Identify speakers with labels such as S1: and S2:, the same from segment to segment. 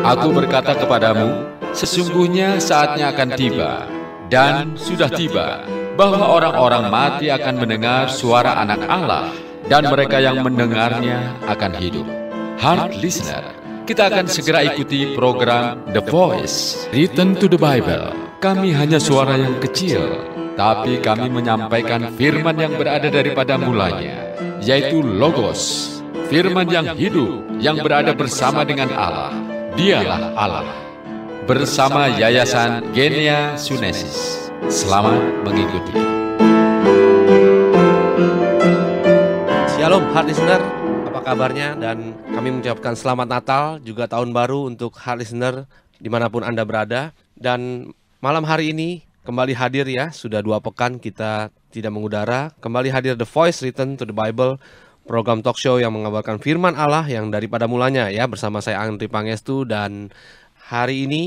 S1: Aku berkata kepadamu, sesungguhnya saatnya akan tiba, dan sudah tiba, bahwa orang-orang mati akan mendengar suara Anak Allah, dan mereka yang mendengarnya akan hidup. Heart Listener, kita akan segera ikuti program The Voice, Written to the Bible. Kami hanya suara yang kecil, tapi kami menyampaikan firman yang berada daripada mulanya, yaitu Logos, firman yang hidup, yang berada bersama dengan Allah. Dialah Allah. Bersama Yayasan Genia Sunesis. Selamat mengikuti.
S2: Shalom Heart Listener, apa kabarnya? Dan kami mengucapkan selamat Natal, juga Tahun Baru untuk Heart Listener dimanapun Anda berada. Dan malam hari ini kembali hadir ya, sudah 2 pekan kita tidak mengudara. Kembali hadir The Voice Written to the Bible, program talk show yang mengabarkan firman Allah yang daripada mulanya ya, bersama saya Andri Pangestu. Dan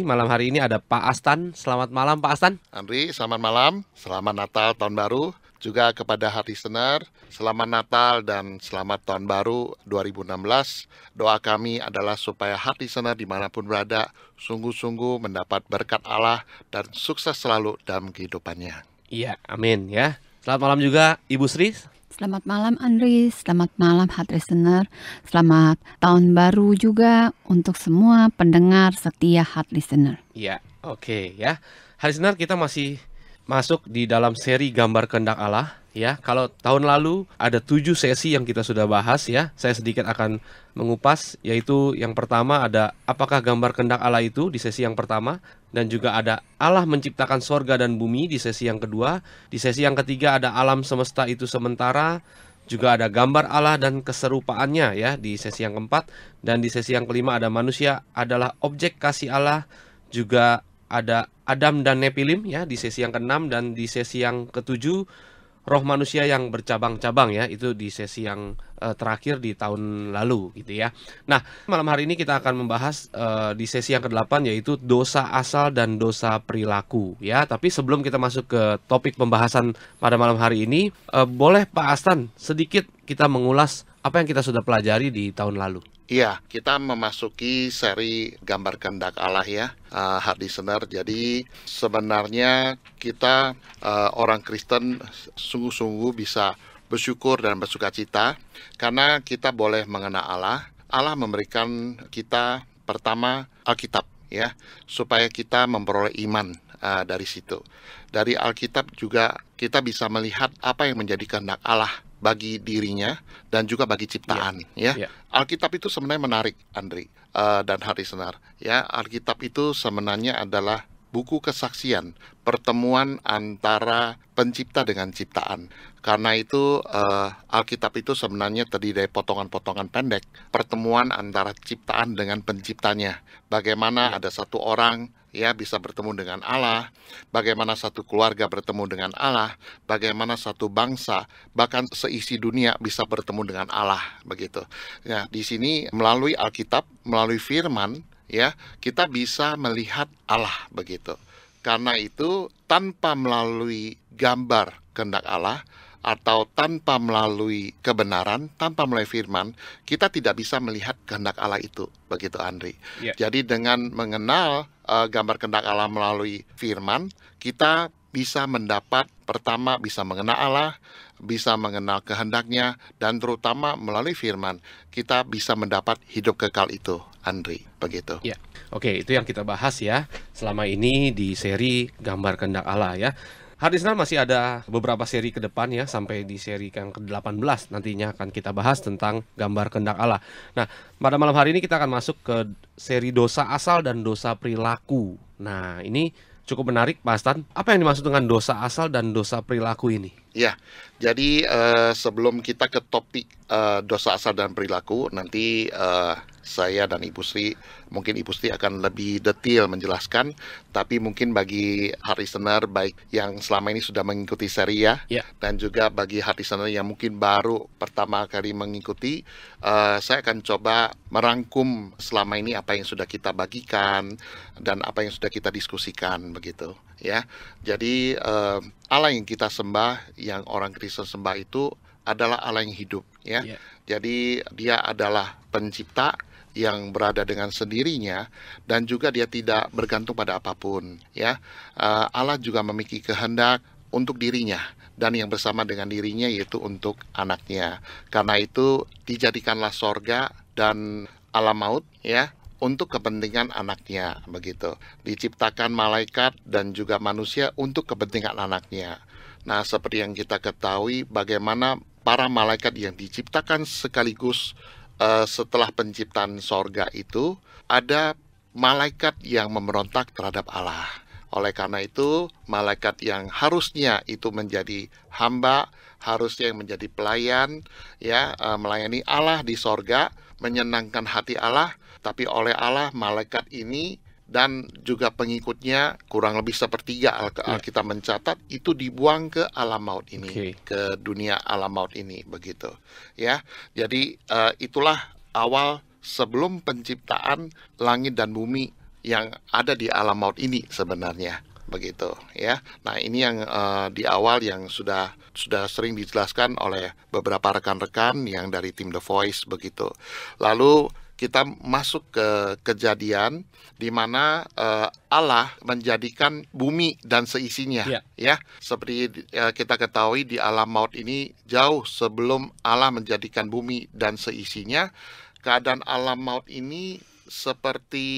S2: malam hari ini ada Pak Astan. Selamat malam Pak Astan.
S3: Andri, selamat malam, selamat Natal, Tahun Baru. Juga kepada Heart Listener, selamat Natal dan selamat Tahun Baru 2016. Doa kami adalah supaya Heart Listener dimanapun berada, sungguh-sungguh mendapat berkat Allah dan sukses selalu dalam kehidupannya.
S2: Iya, amin ya. Selamat malam juga Ibu Sri.
S4: Selamat malam Andri, selamat malam Heart Listener, selamat Tahun Baru juga untuk semua pendengar setia Heart Listener.
S2: Iya, oke ya. Heart Listener, kita masih masuk di dalam seri Gambar Kehendak Allah ya. Kalau tahun lalu ada 7 sesi yang kita sudah bahas ya. Saya sedikit akan mengupas, yaitu yang pertama ada apakah gambar kehendak Allah itu di sesi yang pertama, dan juga ada Allah menciptakan sorga dan bumi di sesi yang kedua. Di sesi yang ketiga ada alam semesta itu sementara, juga ada gambar Allah dan keserupaannya ya di sesi yang keempat. Dan di sesi yang kelima ada manusia adalah objek kasih Allah, juga ada Adam dan Nepilim ya di sesi yang keenam. Dan di sesi yang ketujuh roh manusia yang bercabang-cabang ya, itu di sesi yang terakhir di tahun lalu gitu ya. Nah, malam hari ini kita akan membahas di sesi yang ke-8, yaitu dosa asal dan dosa perilaku ya. Tapi sebelum kita masuk ke topik pembahasan pada malam hari ini, boleh Pak Astan sedikit kita mengulas apa yang kita sudah pelajari di tahun lalu.
S3: Iya, kita memasuki seri Gambar Kehendak Allah ya, Heart Listener. Jadi sebenarnya kita orang Kristen sungguh-sungguh bisa bersyukur dan bersukacita karena kita boleh mengenal Allah. Allah memberikan kita pertama Alkitab ya, supaya kita memperoleh iman dari situ. Dari Alkitab juga kita bisa melihat apa yang menjadi kehendak Allah bagi dirinya dan juga bagi ciptaan ya. Alkitab itu sebenarnya menarik Andri dan Heart Listener ya. Alkitab itu sebenarnya adalah buku kesaksian, pertemuan antara pencipta dengan ciptaan. Karena itu Alkitab itu sebenarnya terdiri dari potongan-potongan pendek, pertemuan antara ciptaan dengan penciptanya. Bagaimana ada satu orang ya bisa bertemu dengan Allah, bagaimana satu keluarga bertemu dengan Allah, bagaimana satu bangsa, bahkan seisi dunia bisa bertemu dengan Allah, begitu. Ya, di sini melalui Alkitab, melalui firman, ya, kita bisa melihat Allah, begitu. Karena itu tanpa melalui gambar kehendak Allah, atau tanpa melalui kebenaran, tanpa melalui firman, kita tidak bisa melihat kehendak Allah itu, begitu Andri. Jadi dengan mengenal gambar kehendak Allah melalui firman, kita bisa mendapat, pertama bisa mengenal Allah, bisa mengenal kehendaknya, dan terutama melalui firman, kita bisa mendapat hidup kekal itu, Andri, begitu.
S2: Ya, oke, itu yang kita bahas ya selama ini di seri Gambar Kehendak Allah ya. Heart Listener, masih ada beberapa seri ke depan ya, sampai di seri yang ke-18 nantinya akan kita bahas tentang gambar kehendak Allah. Nah, pada malam hari ini kita akan masuk ke seri dosa asal dan dosa perilaku. Nah, ini cukup menarik Pak Astan. Apa yang dimaksud dengan dosa asal dan dosa perilaku ini?
S3: Ya, jadi sebelum kita ke topik dosa asal dan perilaku, nanti saya dan Ibu Sri, mungkin Ibu Sri akan lebih detail menjelaskan, tapi mungkin bagi Heart Listener baik yang selama ini sudah mengikuti seri ya, dan juga bagi Heart Listener yang mungkin baru pertama kali mengikuti, saya akan coba merangkum selama ini apa yang sudah kita bagikan dan apa yang sudah kita diskusikan, begitu ya. Jadi Allah yang kita sembah, yang orang Kristen sembah itu adalah Allah yang hidup ya. Jadi dia adalah pencipta yang berada dengan sendirinya dan juga dia tidak bergantung pada apapun, ya. Allah juga memiliki kehendak untuk dirinya dan yang bersama dengan dirinya yaitu untuk anaknya. Karena itu dijadikanlah sorga dan alam maut, ya, untuk kepentingan anaknya, begitu. Diciptakan malaikat dan juga manusia untuk kepentingan anaknya. Nah, seperti yang kita ketahui bagaimana para malaikat yang diciptakan sekaligus setelah penciptaan sorga itu, ada malaikat yang memberontak terhadap Allah. Oleh karena itu, malaikat yang harusnya itu menjadi hamba, harusnya yang menjadi pelayan, ya, melayani Allah di sorga, menyenangkan hati Allah, tapi oleh Allah malaikat ini dan juga pengikutnya kurang lebih sepertiga Alkitab mencatat itu dibuang ke alam maut ini, ke dunia alam maut ini, begitu, ya. Jadi itulah awal sebelum penciptaan langit dan bumi yang ada di alam maut ini sebenarnya, begitu, ya. Nah, ini yang di awal yang sudah sering dijelaskan oleh beberapa rekan-rekan yang dari tim The Voice, begitu. Lalu kita masuk ke Kejadian di mana Allah menjadikan bumi dan seisinya, ya. Seperti kita ketahui di alam maut ini jauh sebelum Allah menjadikan bumi dan seisinya, keadaan alam maut ini seperti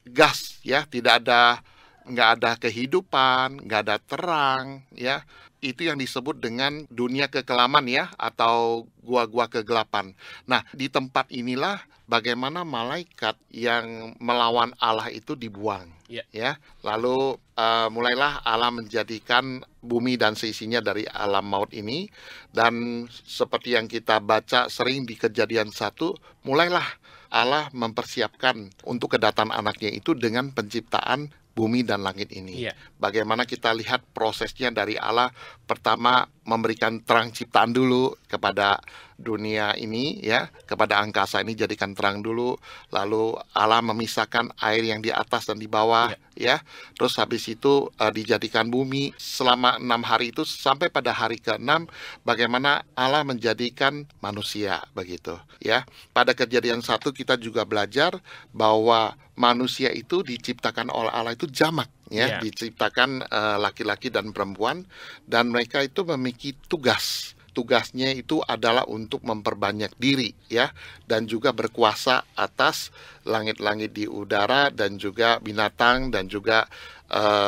S3: gas, ya, nggak ada kehidupan, nggak ada terang, ya. Itu yang disebut dengan dunia kekelaman, ya, atau gua-gua kegelapan. Nah, di tempat inilah bagaimana malaikat yang melawan Allah itu dibuang, ya. Lalu mulailah Allah menjadikan bumi dan seisinya dari alam maut ini, dan seperti yang kita baca sering di Kejadian 1, mulailah Allah mempersiapkan untuk kedatangan anaknya itu dengan penciptaan bumi dan langit ini. Bagaimana kita lihat prosesnya dari Allah, pertama memberikan terang ciptaan dulu kepada dunia ini, ya, kepada angkasa ini jadikan terang dulu, lalu Allah memisahkan air yang di atas dan di bawah, ya. Terus habis itu dijadikan bumi selama 6 hari itu sampai pada hari ke-6 bagaimana Allah menjadikan manusia, begitu, ya. Pada Kejadian 1 kita juga belajar bahwa manusia itu diciptakan oleh Allah itu jamak, ya, diciptakan laki-laki dan perempuan, dan mereka itu memiliki tugas. Tugasnya itu adalah untuk memperbanyak diri, ya, dan juga berkuasa atas langit-langit di udara dan juga binatang dan juga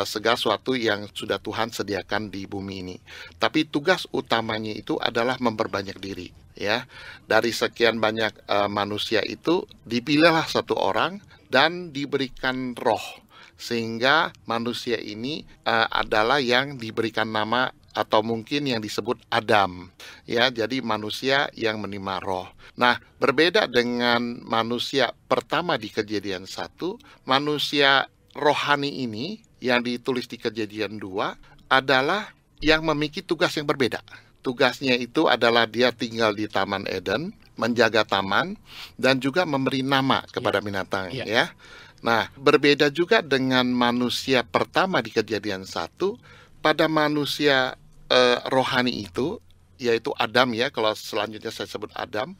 S3: segala sesuatu yang sudah Tuhan sediakan di bumi ini. Tapi tugas utamanya itu adalah memperbanyak diri, ya. Dari sekian banyak manusia itu dipilihlah satu orang dan diberikan roh, sehingga manusia ini adalah yang diberikan nama atau mungkin yang disebut Adam, ya. Jadi manusia yang menerima roh. Nah, berbeda dengan manusia pertama di Kejadian 1, manusia rohani ini yang ditulis di Kejadian 2 adalah yang memiliki tugas yang berbeda. Tugasnya itu adalah dia tinggal di Taman Eden, menjaga taman, dan juga memberi nama kepada binatang, ya. Nah, berbeda juga dengan manusia pertama di Kejadian 1, pada manusia rohani itu, yaitu Adam, ya, kalau selanjutnya saya sebut Adam,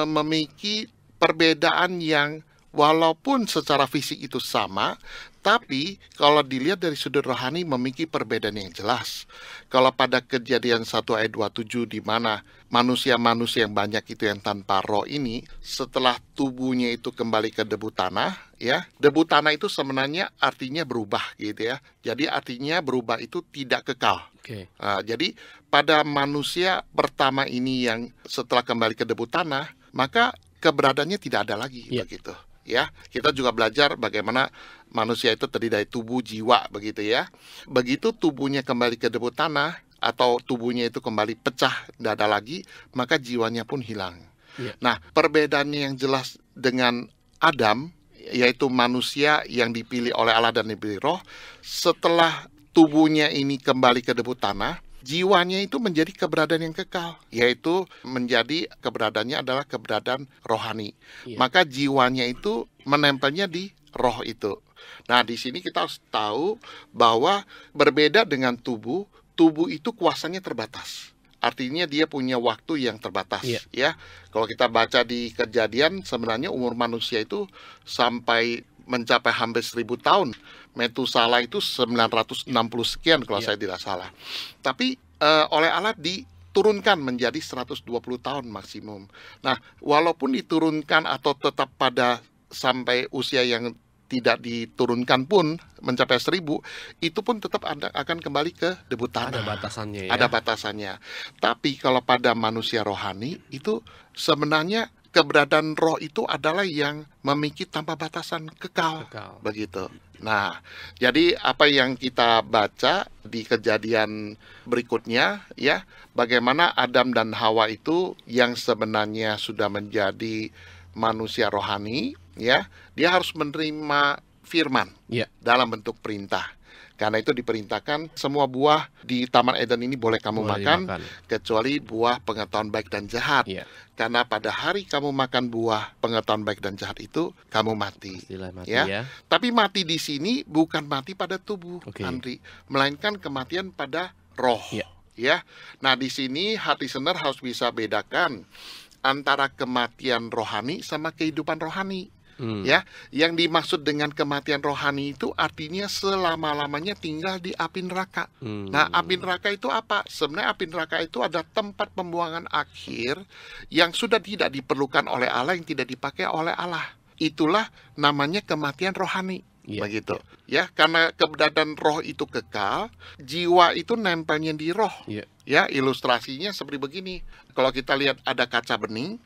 S3: memiliki perbedaan yang walaupun secara fisik itu sama, tapi kalau dilihat dari sudut rohani memiliki perbedaan yang jelas. Kalau pada Kejadian 1 ayat 27 di mana manusia-manusia yang banyak itu yang tanpa roh ini, setelah tubuhnya itu kembali ke debu tanah, ya. Debu tanah itu sebenarnya artinya berubah, gitu, ya. Jadi artinya berubah itu tidak kekal. Jadi pada manusia pertama ini yang setelah kembali ke debu tanah, maka keberadaannya tidak ada lagi, begitu. Ya, kita juga belajar bagaimana manusia itu terdiri dari tubuh, jiwa, begitu, ya. Begitu tubuhnya kembali ke debu tanah atau tubuhnya itu kembali pecah, tidak ada lagi, maka jiwanya pun hilang. Nah, perbedaannya yang jelas dengan Adam, yaitu manusia yang dipilih oleh Allah dan diberi roh, setelah tubuhnya ini kembali ke debu tanah, jiwanya itu menjadi keberadaan yang kekal, yaitu menjadi keberadaannya adalah keberadaan rohani. Maka jiwanya itu menempelnya di roh itu. Nah, di sini kita harus tahu bahwa berbeda dengan tubuh, tubuh itu kuasanya terbatas. artinya dia punya waktu yang terbatas.
S2: Iya.
S3: Ya, kalau kita baca di Kejadian, sebenarnya umur manusia itu sampai mencapai hampir 1000 tahun. Metusala itu 960 sekian kalau
S2: Iya.
S3: saya tidak salah. Tapi oleh Allah diturunkan menjadi 120 tahun maksimum. Nah, walaupun diturunkan atau tetap pada sampai usia yang tidak diturunkan pun mencapai 1000, itu pun tetap akan kembali ke debut tanah.
S2: Ada batasannya ya.
S3: Ada batasannya. Tapi kalau pada manusia rohani itu sebenarnya keberadaan roh itu adalah yang memiliki tanpa batasan kekal. Begitu. Nah, jadi apa yang kita baca di Kejadian berikutnya ya, bagaimana Adam dan Hawa itu yang sebenarnya sudah menjadi manusia rohani ya, dia harus menerima firman
S2: Iya.
S3: dalam bentuk perintah. Karena itu diperintahkan semua buah di Taman Eden ini boleh kamu
S2: Boleh
S3: makan,
S2: dimakan.
S3: kecuali buah pengetahuan baik dan jahat.
S2: Iya.
S3: Karena pada hari kamu makan buah pengetahuan baik dan jahat itu, kamu mati.
S2: Istilah mati
S3: Ya.
S2: ya.
S3: Tapi mati di sini bukan mati pada tubuh,
S2: Oke.
S3: Andri, melainkan kematian pada roh.
S2: Iya.
S3: Ya. Nah, di sini hati listener harus bisa bedakan antara kematian rohani sama kehidupan rohani. Ya, yang dimaksud dengan kematian rohani itu artinya selama-lamanya tinggal di api neraka. Nah, api neraka itu apa? Sebenarnya api neraka itu ada tempat pembuangan akhir yang sudah tidak diperlukan oleh Allah, yang tidak dipakai oleh Allah. Itulah namanya kematian rohani.
S2: Iya,
S3: Begitu. Ya, karena keberadaan roh itu kekal, jiwa itu nempelnya di roh.
S2: Iya.
S3: Ya, ilustrasinya seperti begini. Kalau kita lihat ada kaca bening,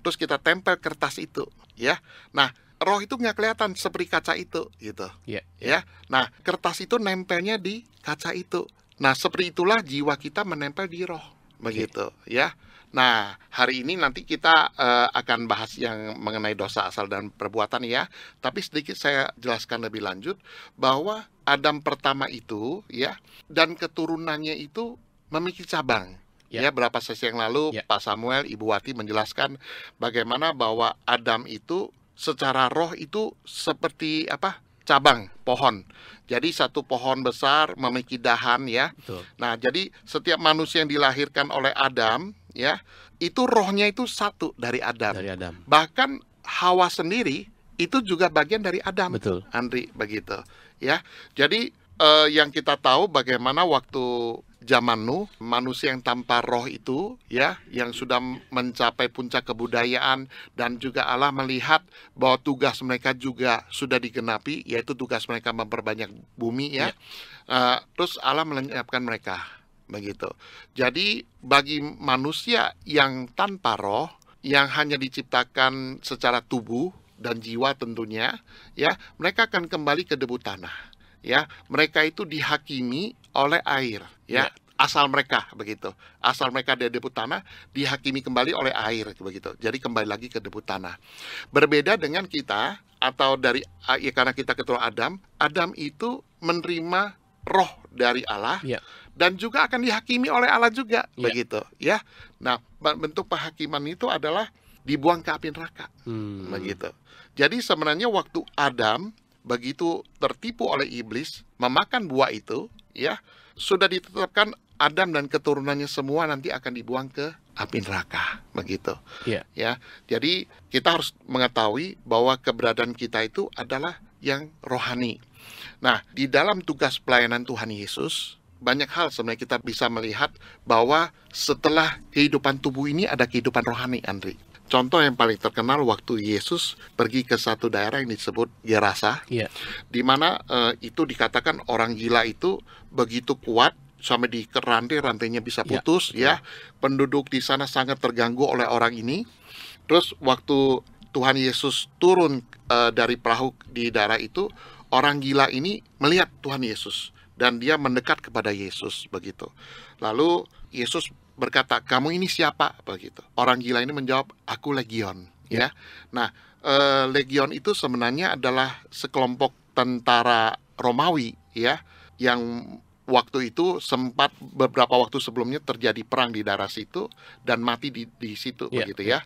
S3: terus kita tempel kertas itu, ya. Nah, roh itu nggak kelihatan seperti kaca itu, gitu.
S2: Iya.
S3: Ya. Nah, kertas itu nempelnya di kaca itu. Nah, seperti itulah jiwa kita menempel di roh, begitu, ya. Nah, hari ini nanti kita akan bahas yang mengenai dosa asal dan perbuatan ya. Tapi sedikit saya jelaskan lebih lanjut bahwa Adam pertama itu, ya, dan keturunannya itu memiliki cabang.
S2: Ya.
S3: Ya, berapa sesi yang lalu
S2: Ya.
S3: Pak Samuel, Ibu Wati menjelaskan bagaimana bahwa Adam itu secara roh itu seperti apa? Cabang pohon. Jadi satu pohon besar memiliki dahan ya.
S2: Betul.
S3: Nah, jadi setiap manusia yang dilahirkan oleh Adam ya, itu rohnya itu satu dari Adam.
S2: Dari Adam.
S3: Bahkan Hawa sendiri itu juga bagian dari Adam.
S2: Betul.
S3: Andri, begitu ya. Jadi yang kita tahu bagaimana waktu zaman Nuh, manusia yang tanpa roh itu ya, yang sudah mencapai puncak kebudayaan, dan juga Allah melihat bahwa tugas mereka juga sudah digenapi, yaitu tugas mereka memperbanyak bumi ya. Terus Allah melenyapkan mereka, begitu. Jadi bagi manusia yang tanpa roh, yang hanya diciptakan secara tubuh dan jiwa tentunya, ya, mereka akan kembali ke debu tanah. Ya, mereka itu dihakimi oleh air, ya. Asal mereka begitu. Asal mereka dari debu tanah dihakimi kembali oleh air begitu. Jadi kembali lagi ke debu tanah. Berbeda dengan kita atau dari ya, karena kita keturunan Adam, Adam itu menerima roh dari Allah.
S2: Ya.
S3: Dan juga akan dihakimi oleh Allah juga,
S2: Ya.
S3: begitu, ya. Nah, bentuk penghakiman itu adalah dibuang ke api neraka, begitu. Jadi sebenarnya waktu Adam begitu tertipu oleh iblis memakan buah itu, ya, sudah ditetapkan Adam dan keturunannya semua nanti akan dibuang ke api neraka, begitu.
S2: Iya.
S3: Ya, jadi kita harus mengetahui bahwa keberadaan kita itu adalah yang rohani. Nah, di dalam tugas pelayanan Tuhan Yesus, banyak hal sebenarnya kita bisa melihat bahwa setelah kehidupan tubuh ini ada kehidupan rohani, Andri. Contoh yang paling terkenal waktu Yesus pergi ke satu daerah yang disebut Gerasa,
S2: Iya.
S3: di mana itu dikatakan orang gila itu begitu kuat sampai di rantainya bisa putus, ya. Penduduk di sana sangat terganggu oleh orang ini. Terus waktu Tuhan Yesus turun dari perahu di daerah itu, orang gila ini melihat Tuhan Yesus dan dia mendekat kepada Yesus begitu. Lalu Yesus berkata, "Kamu ini siapa?" begitu. Orang gila ini menjawab, "Aku Legion." Ya. Nah, Legion itu sebenarnya adalah sekelompok tentara Romawi ya, yang waktu itu sempat beberapa waktu sebelumnya terjadi perang di daerah situ dan mati di situ begitu ya.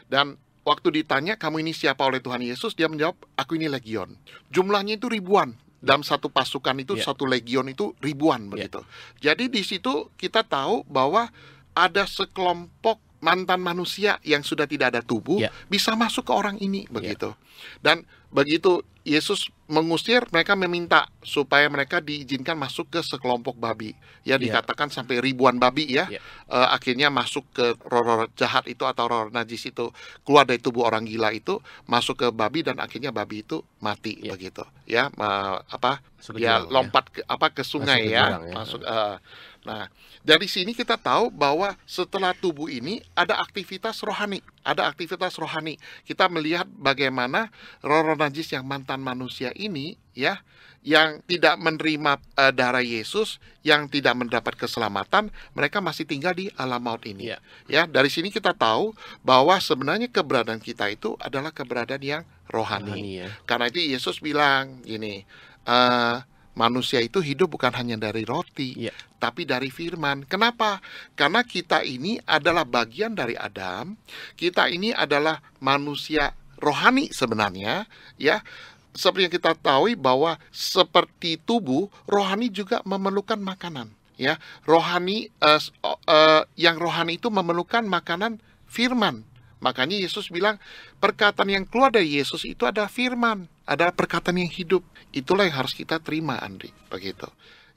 S3: Dan waktu ditanya, "Kamu ini siapa?" oleh Tuhan Yesus, dia menjawab, "Aku ini Legion." Jumlahnya itu ribuan. Dalam satu pasukan itu, satu legion itu ribuan begitu. Jadi di situ kita tahu bahwa ada sekelompok mantan manusia yang sudah tidak ada tubuh bisa masuk ke orang ini begitu. Dan begitu Yesus mengusir, mereka meminta supaya mereka diizinkan masuk ke sekelompok babi. Ya, dikatakan sampai ribuan babi ya. Akhirnya masuk ke roh-roh jahat itu atau roh najis itu, keluar dari tubuh orang gila itu, masuk ke babi dan akhirnya babi itu mati begitu. Ya, dia lompat ke sungai ya. Masuk. Nah, dari sini kita tahu bahwa setelah tubuh ini ada aktivitas rohani. Ada aktivitas rohani. Kita melihat bagaimana roh-roh najis yang mantan manusia ini ya, yang tidak menerima darah Yesus, yang tidak mendapat keselamatan, mereka masih tinggal di alam maut ini. Ya, dari sini kita tahu bahwa sebenarnya keberadaan kita itu adalah keberadaan yang rohani. Karena itu Yesus bilang gini, manusia itu hidup bukan hanya dari roti, tapi dari firman. Kenapa? Karena kita ini adalah bagian dari Adam. Kita ini adalah manusia rohani sebenarnya, ya. Seperti yang kita tahu bahwa seperti tubuh, rohani juga memerlukan makanan, ya. Rohani yang rohani itu memerlukan makanan firman. Makanya Yesus bilang, perkataan yang keluar dari Yesus itu adalah firman, adalah perkataan yang hidup. Itulah yang harus kita terima, Andri, begitu.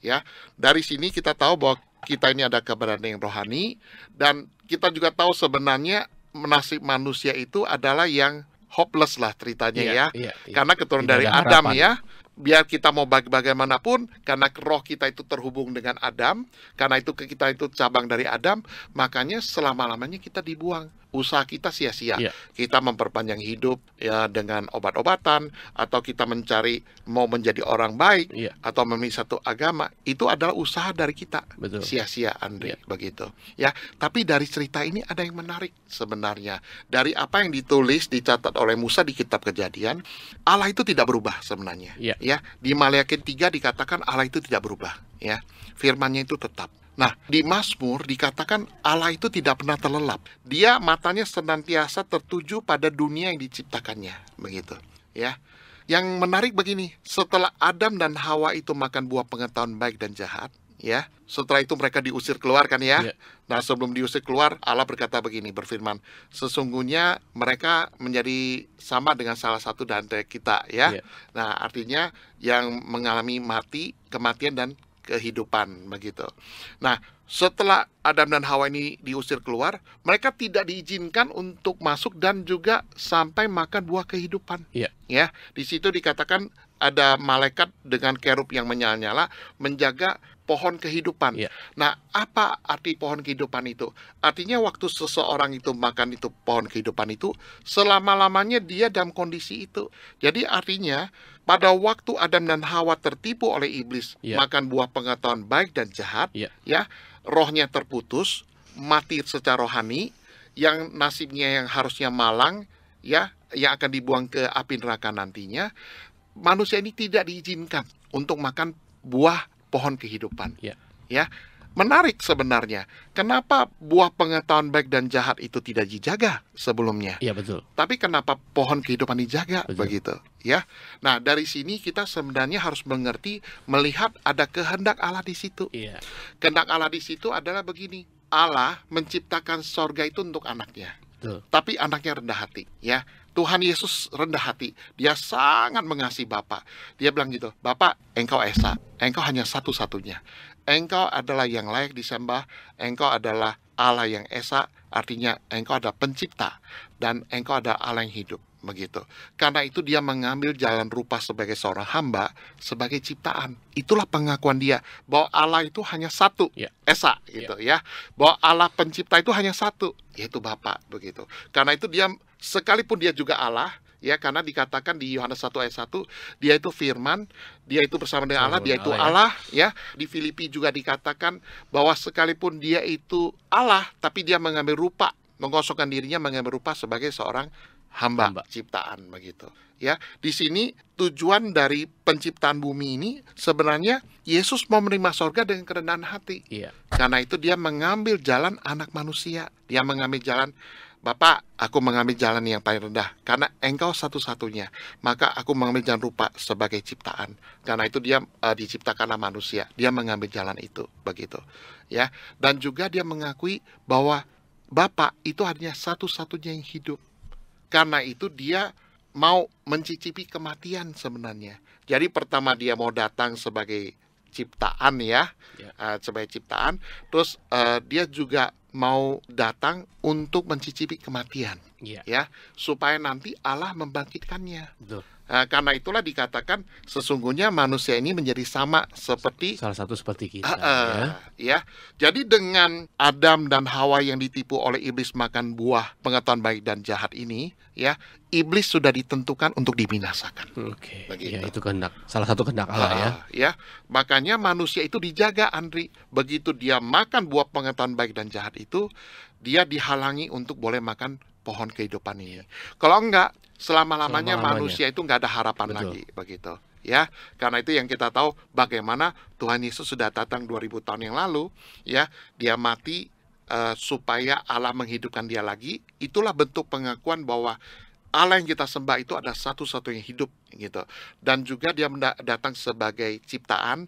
S3: Ya, dari sini kita tahu bahwa kita ini ada keberadaan yang rohani, dan kita juga tahu sebenarnya nasib manusia itu adalah yang hopeless lah ceritanya karena keturunan dari Adam ya. Biar kita mau bagaimanapun, karena roh kita itu terhubung dengan Adam, karena itu kita itu cabang dari Adam, makanya selama-lamanya kita dibuang. Usaha kita sia-sia. Kita memperpanjang hidup ya dengan obat-obatan, atau kita mencari mau menjadi orang baik, atau memilih satu agama, itu adalah usaha dari kita. Sia-sia, Andre, begitu. Ya, tapi dari cerita ini ada yang menarik sebenarnya. Dari apa yang ditulis, dicatat oleh Musa di kitab Kejadian, Allah itu tidak berubah sebenarnya. Ya, di Maleakhi 3 dikatakan Allah itu tidak berubah, ya. Firman-Nya itu tetap. Nah, di Mazmur dikatakan Allah itu tidak pernah terlelap. Dia matanya senantiasa tertuju pada dunia yang diciptakannya, begitu, ya. Yang menarik begini, setelah Adam dan Hawa itu makan buah pengetahuan baik dan jahat, ya. Setelah itu mereka diusir keluar kan ya. Nah, sebelum diusir keluar, Allah berkata begini, berfirman, sesungguhnya mereka menjadi sama dengan salah satu dari kita, ya. Nah, artinya yang mengalami kematian dan kehidupan, begitu. Nah, setelah Adam dan Hawa ini diusir keluar, mereka tidak diizinkan untuk masuk dan juga sampai makan buah kehidupan. Ya, di situ dikatakan ada malaikat dengan kerub yang menyala-nyala menjaga pohon kehidupan. Nah, apa arti pohon kehidupan itu? Artinya waktu seseorang itu makan itu pohon kehidupan itu, selama-lamanya dia dalam kondisi itu. Jadi artinya pada waktu Adam dan Hawa tertipu oleh iblis, makan buah pengetahuan baik dan jahat, ya, rohnya terputus, mati secara rohani, yang nasibnya yang harusnya malang, ya, yang akan dibuang ke api neraka nantinya, manusia ini tidak diizinkan untuk makan buah pohon kehidupan. Ya, menarik sebenarnya. Kenapa buah pengetahuan baik dan jahat itu tidak dijaga sebelumnya?
S2: Betul.
S3: Tapi kenapa pohon kehidupan dijaga? Begitu, ya. Nah, dari sini kita sebenarnya harus mengerti, melihat ada kehendak Allah di situ. Kehendak Allah di situ adalah begini. Allah menciptakan sorga itu untuk anaknya. Tapi anaknya rendah hati, ya. Tuhan Yesus rendah hati. Dia sangat mengasihi Bapa. Dia bilang gitu, Bapa, Engkau Esa, Engkau hanya satu-satunya. Engkau adalah yang layak disembah. Engkau adalah Allah yang Esa, artinya Engkau adalah pencipta. Dan Engkau adalah Allah yang hidup. Begitu. Karena itu dia mengambil jalan rupa sebagai seorang hamba, sebagai ciptaan. Itulah pengakuan dia bahwa Allah itu hanya satu, Esa, gitu ya. Bahwa Allah pencipta itu hanya satu, yaitu Bapa, begitu. Karena itu dia, sekalipun dia juga Allah, ya, karena dikatakan di Yohanes 1 ayat 1, dia itu firman, dia itu bersama dengan Allah, dia itu Allah, ya. Di Filipi juga dikatakan bahwa sekalipun dia itu Allah, tapi dia mengambil rupa, mengosongkan dirinya, mengambil rupa sebagai seorang hamba ciptaan, begitu. Ya, di sini tujuan dari penciptaan bumi ini sebenarnya Yesus mau menerima sorga dengan kerendahan hati. Karena itu dia mengambil jalan anak manusia, dia mengambil jalan Bapak, aku mengambil jalan yang paling rendah, karena engkau satu-satunya, maka aku mengambil jalan rupa sebagai ciptaan. Karena itu dia diciptakanlah manusia, dia mengambil jalan itu, begitu. Ya, dan juga dia mengakui bahwa Bapak itu hanya satu-satunya yang hidup. Karena itu dia mau mencicipi kematian sebenarnya. Jadi pertama dia mau datang sebagai ciptaan sebagai ciptaan, terus dia juga mau datang untuk mencicipi kematian, ya, supaya nanti Allah membangkitkannya.
S2: Betul.
S3: Karena itulah dikatakan sesungguhnya manusia ini menjadi sama seperti
S2: salah satu seperti kita.
S3: Ya. Jadi dengan Adam dan Hawa yang ditipu oleh iblis makan buah pengetahuan baik dan jahat ini, ya, iblis sudah ditentukan untuk dibinasakan.
S2: Oke.
S3: Begitu.
S2: Ya, itu kehendak, salah satu kehendak Allah
S3: ya. Makanya manusia itu dijaga, Andri. Begitu dia makan buah pengetahuan baik dan jahat itu, dia dihalangi untuk boleh makan pohon kehidupan ini. Kalau enggak, selama-lamanya manusia itu enggak ada harapan lagi, begitu. Ya, karena itu yang kita tahu bagaimana Tuhan Yesus sudah datang 2000 tahun yang lalu, ya, dia mati supaya Allah menghidupkan dia lagi. Itulah bentuk pengakuan bahwa Allah yang kita sembah itu ada satu-satunya hidup, gitu. Dan juga dia datang sebagai ciptaan,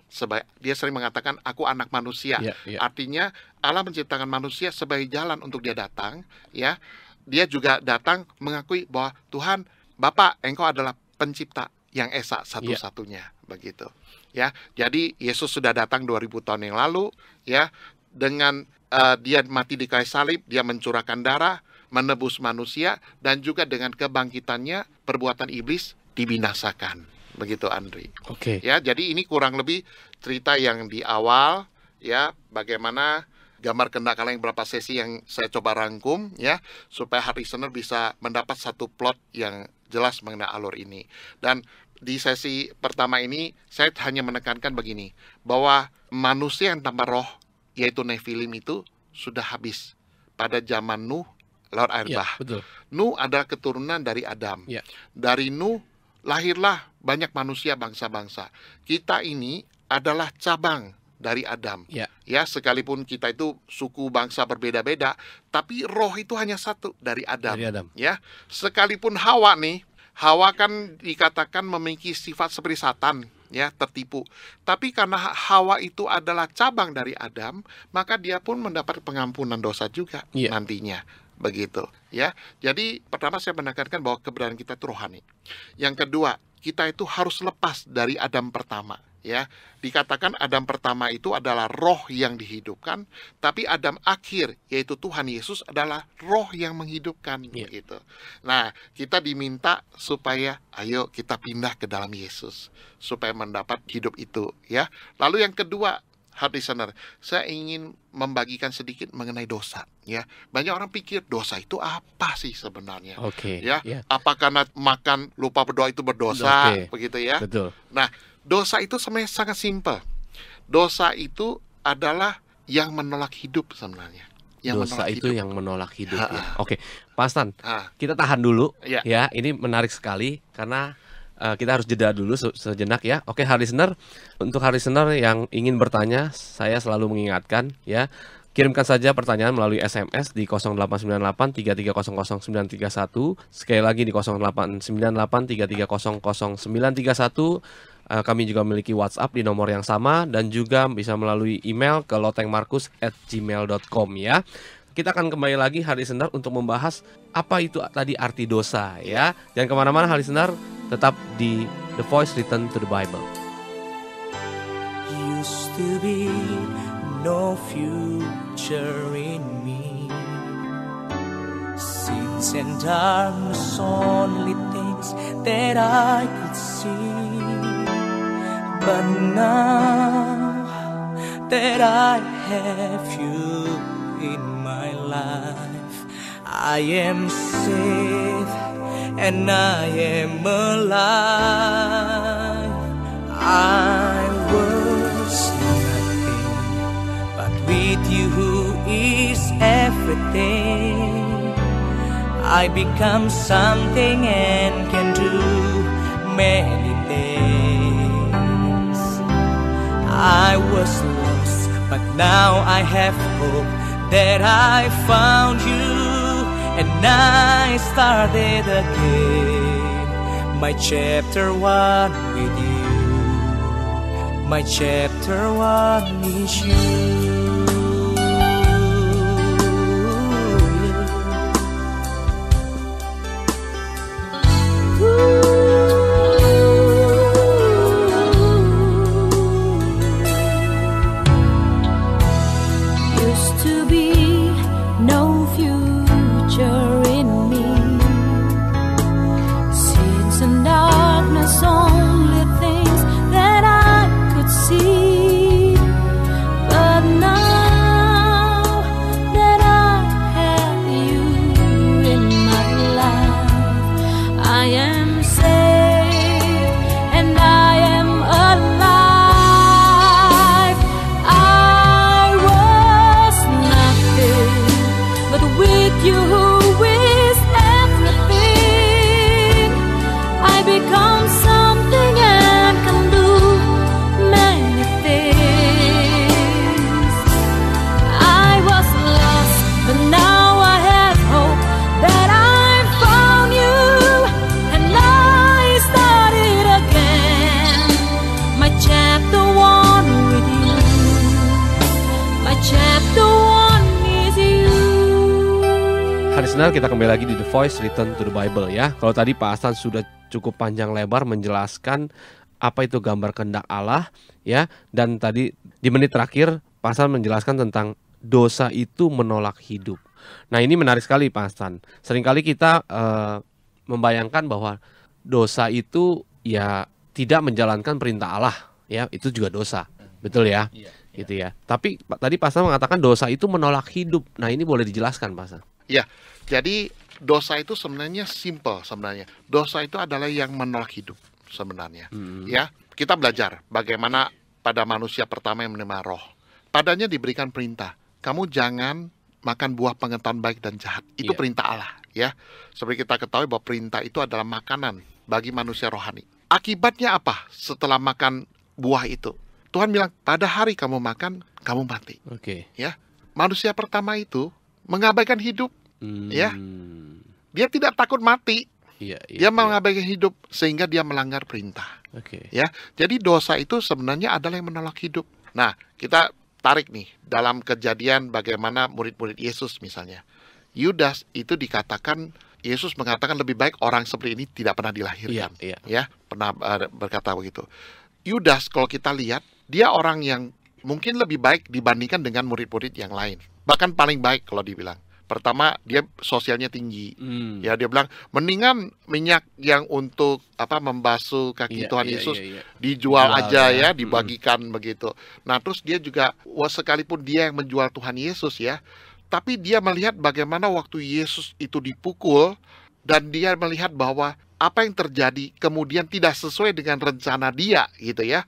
S3: dia sering mengatakan aku anak manusia. Artinya Allah menciptakan manusia sebagai jalan untuk dia datang, ya. Dia juga datang mengakui bahwa Tuhan, Bapa, engkau adalah pencipta yang esa satu-satunya, begitu. Ya, jadi Yesus sudah datang 2000 tahun yang lalu, ya, dengan dia mati di kayu salib, dia mencurahkan darah, menebus manusia, dan juga dengan kebangkitannya perbuatan iblis dibinasakan, begitu, Andri.
S2: Oke.
S3: Ya, jadi ini kurang lebih cerita yang di awal, ya, bagaimana gambar kehendak Allah yang berapa sesi yang saya coba rangkum, ya, supaya heart listener bisa mendapat satu plot yang jelas mengenai alur ini. Dan di sesi pertama ini saya hanya menekankan begini, bahwa manusia yang tanpa roh, yaitu Nephilim itu sudah habis pada zaman Nuh laut air bah.
S2: Betul.
S3: Nuh adalah keturunan dari Adam. Dari Nuh lahirlah banyak manusia bangsa-bangsa. Kita ini adalah cabang dari Adam. Ya, sekalipun kita itu suku bangsa berbeda-beda, tapi roh itu hanya satu dari Adam. Ya, sekalipun Hawa nih, Hawa kan dikatakan memiliki sifat seperti Satan, ya, tertipu. Tapi karena Hawa itu adalah cabang dari Adam, maka dia pun mendapat pengampunan dosa juga nantinya. Begitu, ya. Jadi pertama saya menekankan bahwa keberadaan kita itu rohani. Yang kedua, kita itu harus lepas dari Adam pertama. Ya, dikatakan Adam pertama itu adalah roh yang dihidupkan, tapi Adam akhir yaitu Tuhan Yesus adalah roh yang menghidupkan, gitu. Nah, kita diminta supaya ayo kita pindah ke dalam Yesus supaya mendapat hidup itu, ya. Lalu yang kedua, heart listener, saya ingin membagikan sedikit mengenai dosa, ya. Banyak orang pikir dosa itu apa sih sebenarnya? Apa karena makan lupa berdoa itu berdosa, begitu ya?
S2: Betul.
S3: Nah, dosa itu sebenarnya sangat simpel. Dosa itu adalah yang menolak hidup sebenarnya.
S2: Dosa itu yang menolak hidup. Oke, Pak Stan, kita tahan dulu. Ya, ini menarik sekali karena kita harus jeda dulu sejenak, ya. Oke, heart listener, untuk heart listener yang ingin bertanya, saya selalu mengingatkan, ya. Kirimkan saja pertanyaan melalui SMS di 0898-3300931. Sekali lagi di 0898-3300931. Kami juga memiliki WhatsApp di nomor yang sama dan juga bisa melalui email ke lotengmarkus@gmail.com, ya. Kita akan kembali lagi hari listener untuk membahas apa itu tadi arti dosa, ya. Jangan kemana-mana hari listener, tetap di The Voice Return to the Bible.
S5: Used to be no future in me, sins and darkness only things that I could see. But now that I have you in my life, I am safe and I am alive. I was nothing, but with you who is everything, I become something and can do many things. I was lost, but now I have hope that I found you and I started again. My chapter 1 with you, my chapter 1 is you.
S6: Used to be no future in me, sins and darkness, only things that I could see. But now that I have you in my life, I am saved and I am alive. I was nothing, but with you who is everything, I become something and can do many things. I was lost, but now I have hope that I found you, and I started again. My chapter 1 with you, my chapter 1 is you.
S2: Hari Senar kita kembali lagi di The Voice Return to the Bible ya. Kalau tadi Pak Astan sudah cukup panjang lebar menjelaskan apa itu gambar kehendak Allah ya, dan tadi di menit terakhir Pak Astan menjelaskan tentang dosa itu menolak hidup. Nah, ini menarik sekali Pak Astan. Seringkali kita membayangkan bahwa dosa itu ya tidak menjalankan perintah Allah ya, itu juga dosa. Betul ya? Gitu ya. Tapi tadi Pak Astan mengatakan dosa itu menolak hidup. Nah, ini boleh dijelaskan Pak Astan?
S3: Ya, jadi dosa itu sebenarnya simple sebenarnya. Dosa itu adalah yang menolak hidup sebenarnya. Ya, kita belajar bagaimana pada manusia pertama yang menerima roh. Padanya diberikan perintah, kamu jangan makan buah pengetahuan baik dan jahat. Itu
S2: Iya.
S3: perintah Allah, ya. Seperti kita ketahui bahwa perintah itu adalah makanan bagi manusia rohani. Akibatnya apa setelah makan buah itu? Tuhan bilang, pada hari kamu makan, kamu mati.
S2: Oke.
S3: Ya, manusia pertama itu mengabaikan hidup. Ya. Dia tidak takut mati.
S2: Iya,
S3: Dia mengabaikan hidup sehingga dia melanggar perintah.
S2: Oke.
S3: Ya, jadi dosa itu sebenarnya adalah yang menolak hidup. Nah, kita tarik nih dalam Kejadian bagaimana murid-murid Yesus misalnya. Yudas itu dikatakan, Yesus mengatakan lebih baik orang seperti ini tidak pernah dilahirkan.
S2: Iya.
S3: Ya, pernah berkata begitu. Yudas kalau kita lihat, dia orang yang mungkin lebih baik dibandingkan dengan murid-murid yang lain. Bahkan paling baik kalau dibilang. Pertama, dia sosialnya tinggi. Ya, dia bilang mendingan minyak yang untuk membasuh kaki
S2: Iya,
S3: Tuhan
S2: iya,
S3: Yesus
S2: iya, iya.
S3: dijual
S2: Jual,
S3: aja
S2: ya.
S3: ya, dibagikan begitu. Nah, terus dia juga sekalipun dia yang menjual Tuhan Yesus ya, tapi dia melihat bagaimana waktu Yesus itu dipukul dan dia melihat bahwa apa yang terjadi kemudian tidak sesuai dengan rencana dia gitu ya.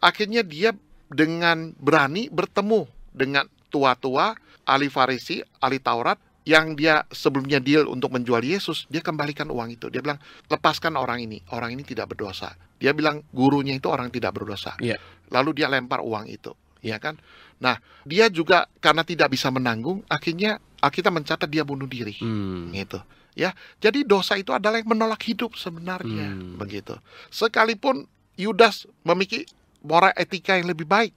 S3: Akhirnya dia dengan berani bertemu dengan tua-tua, ahli Farisi, ahli Taurat, yang dia sebelumnya deal untuk menjual Yesus, dia kembalikan uang itu. Dia bilang, lepaskan orang ini tidak berdosa. Dia bilang, gurunya itu orang tidak berdosa.
S2: Iya.
S3: Lalu dia lempar uang itu, ya kan? Nah, dia juga karena tidak bisa menanggung, akhirnya Alkitab mencatat dia bunuh diri, gitu. Ya, jadi dosa itu adalah yang menolak hidup sebenarnya, begitu. Sekalipun Yudas memiliki moral etika yang lebih baik.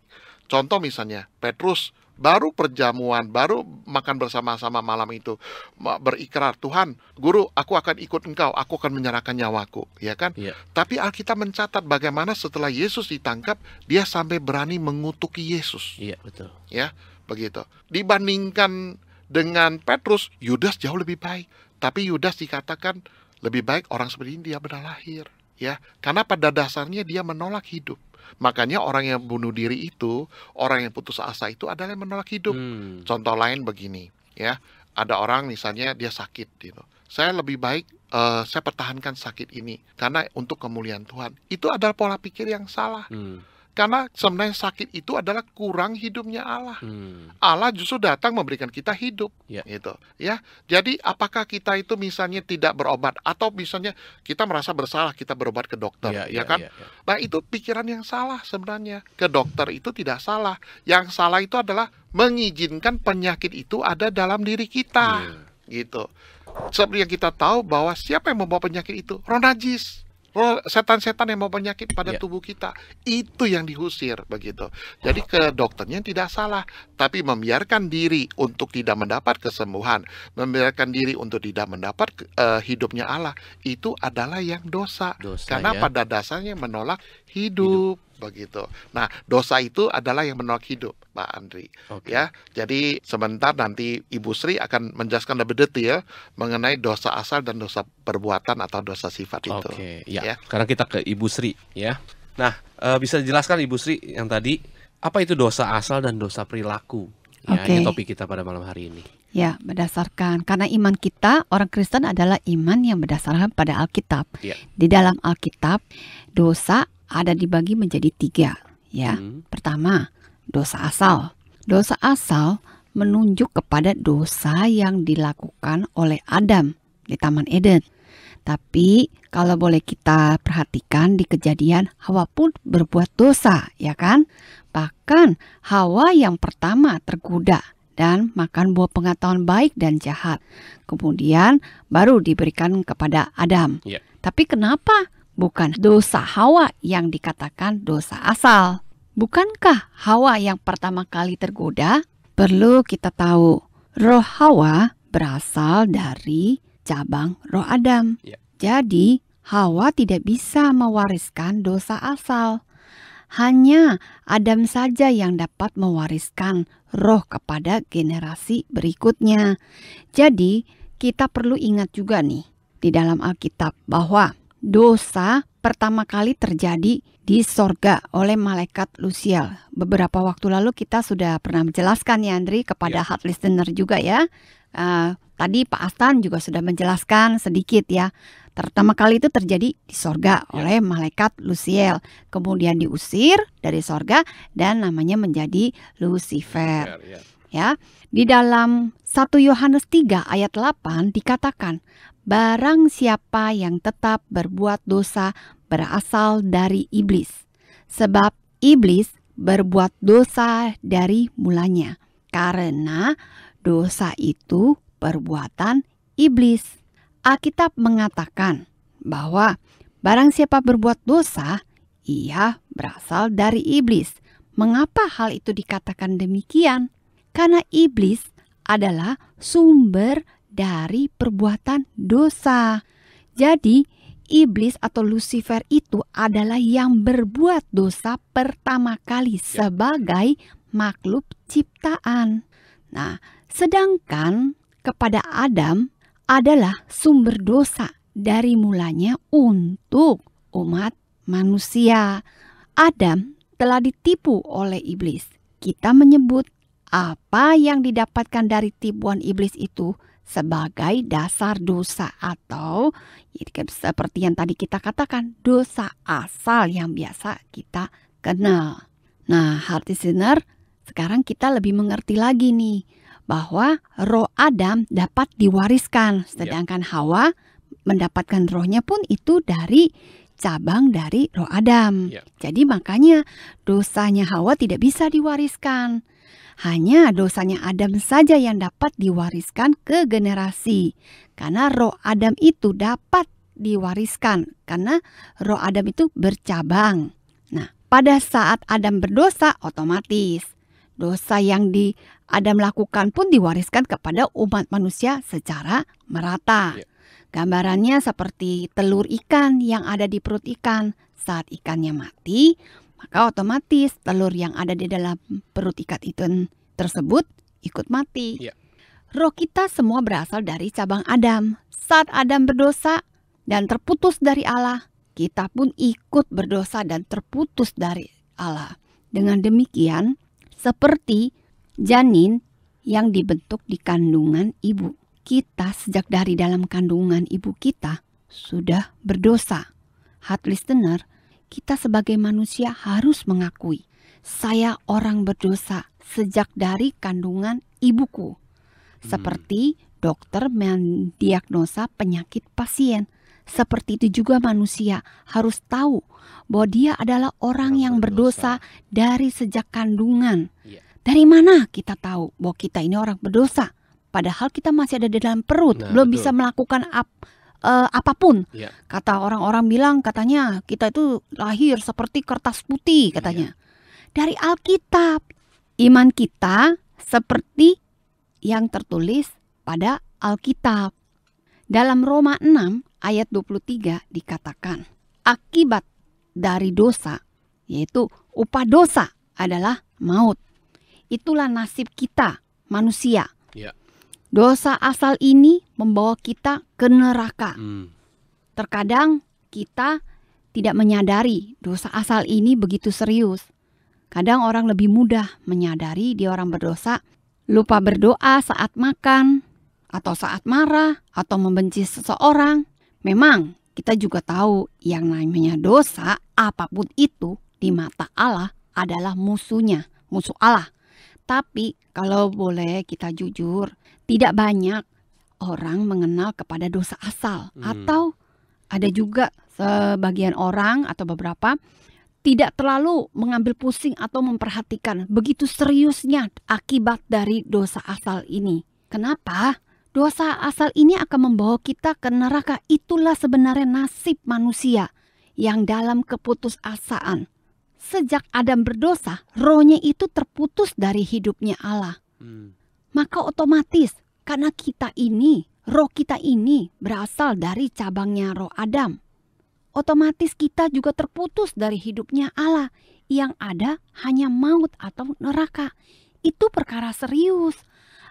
S3: Contoh misalnya, Petrus baru perjamuan, baru makan bersama-sama malam itu, berikrar, Tuhan, Guru, aku akan ikut engkau, aku akan menyerahkan nyawaku, ya kan?
S2: Iya.
S3: Tapi Alkitab mencatat bagaimana setelah Yesus ditangkap, dia sampai berani mengutuki Yesus,
S2: Iya, betul.
S3: ya, begitu. Dibandingkan dengan Petrus, Yudas jauh lebih baik. Tapi Yudas dikatakan lebih baik orang seperti ini dia benar lahir, ya, karena pada dasarnya dia menolak hidup. Makanya orang yang bunuh diri itu, orang yang putus asa itu adalah yang menolak hidup. Contoh lain begini, ya, ada orang misalnya dia sakit, gitu. Saya lebih baik saya pertahankan sakit ini karena untuk kemuliaan Tuhan. Itu adalah pola pikir yang salah. Karena sebenarnya sakit itu adalah kurang hidupnya Allah. Allah justru datang memberikan kita hidup,
S2: Ya.
S3: gitu. Ya, jadi apakah kita itu misalnya tidak berobat atau misalnya kita merasa bersalah kita berobat ke dokter, ya kan? Nah, itu pikiran yang salah sebenarnya. Ke dokter itu tidak salah. Yang salah itu adalah mengizinkan penyakit itu ada dalam diri kita. gitu. Seperti yang kita tahu bahwa siapa yang membawa penyakit itu? Roh najis. Roh setan-setan yang membawa penyakit pada
S2: Ya.
S3: tubuh kita. Itu yang diusir begitu. Jadi ke dokternya tidak salah, tapi membiarkan diri untuk tidak mendapat kesembuhan, membiarkan diri untuk tidak mendapat hidupnya Allah, itu adalah yang dosa.
S2: Dosa,
S3: Karena
S2: ya.
S3: pada dasarnya menolak hidup begitu. Nah, dosa itu adalah yang menolak hidup, Pak Andri.
S2: Oke.
S3: Ya, jadi sebentar nanti Ibu Sri akan menjelaskan lebih detail mengenai dosa asal dan dosa perbuatan atau dosa sifat itu.
S2: Oke, ya.
S3: Ya.
S2: Sekarang kita ke Ibu Sri, ya. Nah, bisa dijelaskan Ibu Sri yang tadi apa itu dosa asal dan dosa perilaku? Ya,
S4: Oke.
S2: ini topik kita pada malam hari ini.
S4: Ya, berdasarkan karena iman kita orang Kristen adalah iman yang berdasarkan pada Alkitab.
S2: Ya.
S4: Di dalam Alkitab, dosa ada dibagi menjadi 3, ya.
S2: Hmm.
S4: Pertama, dosa asal. Dosa asal menunjuk kepada dosa yang dilakukan oleh Adam di Taman Eden. Tapi kalau boleh kita perhatikan di Kejadian, Hawa pun berbuat dosa, ya kan? Bahkan Hawa yang pertama tergoda dan makan buah pengetahuan baik dan jahat. Kemudian baru diberikan kepada Adam.
S2: Ya.
S4: Tapi kenapa bukan dosa Hawa yang dikatakan dosa asal? Bukankah Hawa yang pertama kali tergoda? Perlu kita tahu, roh Hawa berasal dari cabang roh Adam.
S2: Ya.
S4: Jadi Hawa tidak bisa mewariskan dosa asal. Hanya Adam saja yang dapat mewariskan roh kepada generasi berikutnya. Jadi kita perlu ingat juga nih di dalam Alkitab bahwa dosa pertama kali terjadi di sorga oleh malaikat Lusiel. Beberapa waktu lalu kita sudah pernah menjelaskan ya Andri kepada heart listener juga ya. Tadi Pak Astan juga sudah menjelaskan sedikit ya. Pertama kali itu terjadi di sorga oleh malaikat Lusiel. Kemudian diusir dari sorga dan namanya menjadi Lucifer.
S2: Ya.
S4: Ya, di dalam 1 Yohanes 3 ayat 8 dikatakan, barang siapa yang tetap berbuat dosa berasal dari iblis. Sebab iblis berbuat dosa dari mulanya. Karena dosa itu perbuatan iblis. Alkitab mengatakan bahwa barang siapa berbuat dosa, ia berasal dari iblis. Mengapa hal itu dikatakan demikian? Karena iblis adalah sumber dari perbuatan dosa. Jadi, iblis atau Lucifer itu adalah yang berbuat dosa pertama kali sebagai makhluk ciptaan. Nah, sedangkan kepada Adam adalah sumber dosa dari mulanya untuk umat manusia. Adam telah ditipu oleh iblis. Kita menyebut apa yang didapatkan dari tipuan iblis itu sebagai dasar dosa atau seperti yang tadi kita katakan dosa asal yang biasa kita kenal. Nah, heart listener, sekarang kita lebih mengerti lagi nih bahwa roh Adam dapat diwariskan, sedangkan Hawa mendapatkan rohnya pun itu dari cabang dari roh Adam.
S2: Ya.
S4: Jadi makanya dosanya Hawa tidak bisa diwariskan. Hanya dosanya Adam saja yang dapat diwariskan ke generasi. Karena roh Adam itu dapat diwariskan. Karena roh Adam itu bercabang. Nah, pada saat Adam berdosa, otomatis dosa yang Adam lakukan pun diwariskan kepada umat manusia secara merata.
S2: Ya.
S4: Gambarannya seperti telur ikan yang ada di perut ikan. Saat ikannya mati, maka otomatis telur yang ada di dalam perut ikan itu tersebut ikut mati.
S2: Ya.
S4: Roh kita semua berasal dari cabang Adam. Saat Adam berdosa dan terputus dari Allah, kita pun ikut berdosa dan terputus dari Allah. Dengan demikian, seperti janin yang dibentuk di kandungan ibu. Kita sejak dari dalam kandungan ibu kita sudah berdosa. Heart listener, kita sebagai manusia harus mengakui, saya orang berdosa sejak dari kandungan ibuku. Seperti dokter mendiagnosa penyakit pasien. Seperti itu juga manusia harus tahu bahwa dia adalah orang yang berdosa dari sejak kandungan.
S2: Ya.
S4: Dari mana kita tahu bahwa kita ini orang berdosa? padahal kita masih ada di dalam perut,
S2: Nah,
S4: belum
S2: betul.
S4: bisa melakukan apapun.
S2: Ya.
S4: Kata orang-orang bilang katanya kita itu lahir seperti kertas putih katanya. Dari Alkitab, iman kita seperti yang tertulis pada Alkitab. Dalam Roma 6 ayat 23 dikatakan, akibat dari dosa, yaitu upah dosa adalah maut. Itulah nasib kita manusia.
S2: Ya.
S4: Dosa asal ini membawa kita ke neraka. Terkadang kita tidak menyadari dosa asal ini begitu serius. Kadang orang lebih mudah menyadari dia orang berdosa, lupa berdoa saat makan, atau saat marah, atau membenci seseorang. Memang kita juga tahu yang namanya dosa, apapun itu di mata Allah adalah musuhnya, musuh Allah. Tapi kalau boleh kita jujur, tidak banyak orang mengenal kepada dosa asal. Atau ada juga sebagian orang atau beberapa tidak terlalu mengambil pusing atau memperhatikan begitu seriusnya akibat dari dosa asal ini. Kenapa? Dosa asal ini akan membawa kita ke neraka. Itulah sebenarnya nasib manusia yang dalam keputusasaan. Sejak Adam berdosa, rohnya itu terputus dari hidupnya Allah. Maka otomatis karena kita ini, roh kita ini berasal dari cabangnya roh Adam. Otomatis kita juga terputus dari hidupnya Allah. Yang ada hanya maut atau neraka. Itu perkara serius.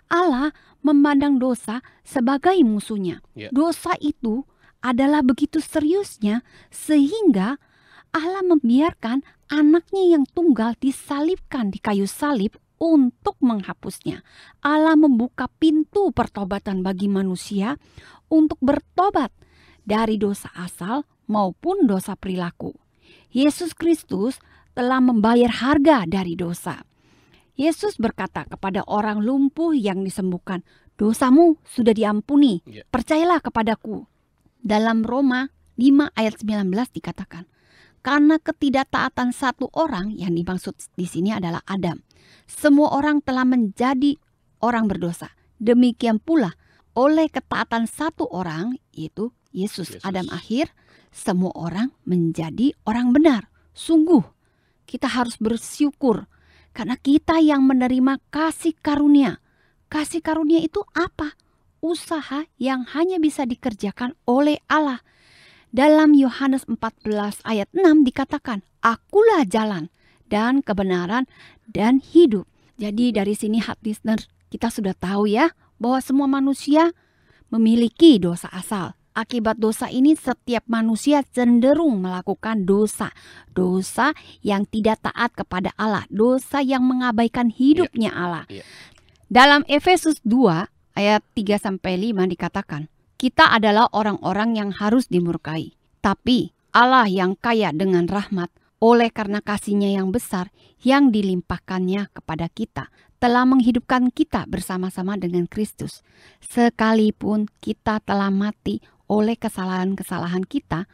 S4: Allah memandang dosa sebagai musuhnya.
S2: Ya.
S4: Dosa itu adalah begitu seriusnya sehingga Allah membiarkan anaknya yang tunggal disalibkan di kayu salib untuk menghapusnya. Allah membuka pintu pertobatan bagi manusia untuk bertobat dari dosa asal maupun dosa perilaku. Yesus Kristus telah membayar harga dari dosa. Yesus berkata kepada orang lumpuh yang disembuhkan, dosamu sudah diampuni, percayalah kepadaku. Dalam Roma 5 ayat 19 dikatakan, karena ketidaktaatan satu orang yang dimaksud di sini adalah Adam, semua orang telah menjadi orang berdosa. Demikian pula oleh ketaatan satu orang, yaitu Yesus. Adam akhir, semua orang menjadi orang benar. Sungguh, kita harus bersyukur karena kita yang menerima kasih karunia. Kasih karunia itu apa? Usaha yang hanya bisa dikerjakan oleh Allah. Dalam Yohanes 14 ayat 6 dikatakan, akulah jalan dan kebenaran dan hidup. Jadi dari sini hati listener kita sudah tahu ya bahwa semua manusia memiliki dosa asal. Akibat dosa ini setiap manusia cenderung melakukan dosa. Dosa yang tidak taat kepada Allah. Dosa yang mengabaikan hidupnya Allah. Dalam Efesus 2 ayat 3-5 dikatakan, kita adalah orang-orang yang harus dimurkai. Tapi Allah yang kaya dengan rahmat oleh karena kasih-Nya yang besar yang dilimpahkannya kepada kita telah menghidupkan kita bersama-sama dengan Kristus. Sekalipun kita telah mati oleh kesalahan-kesalahan kita,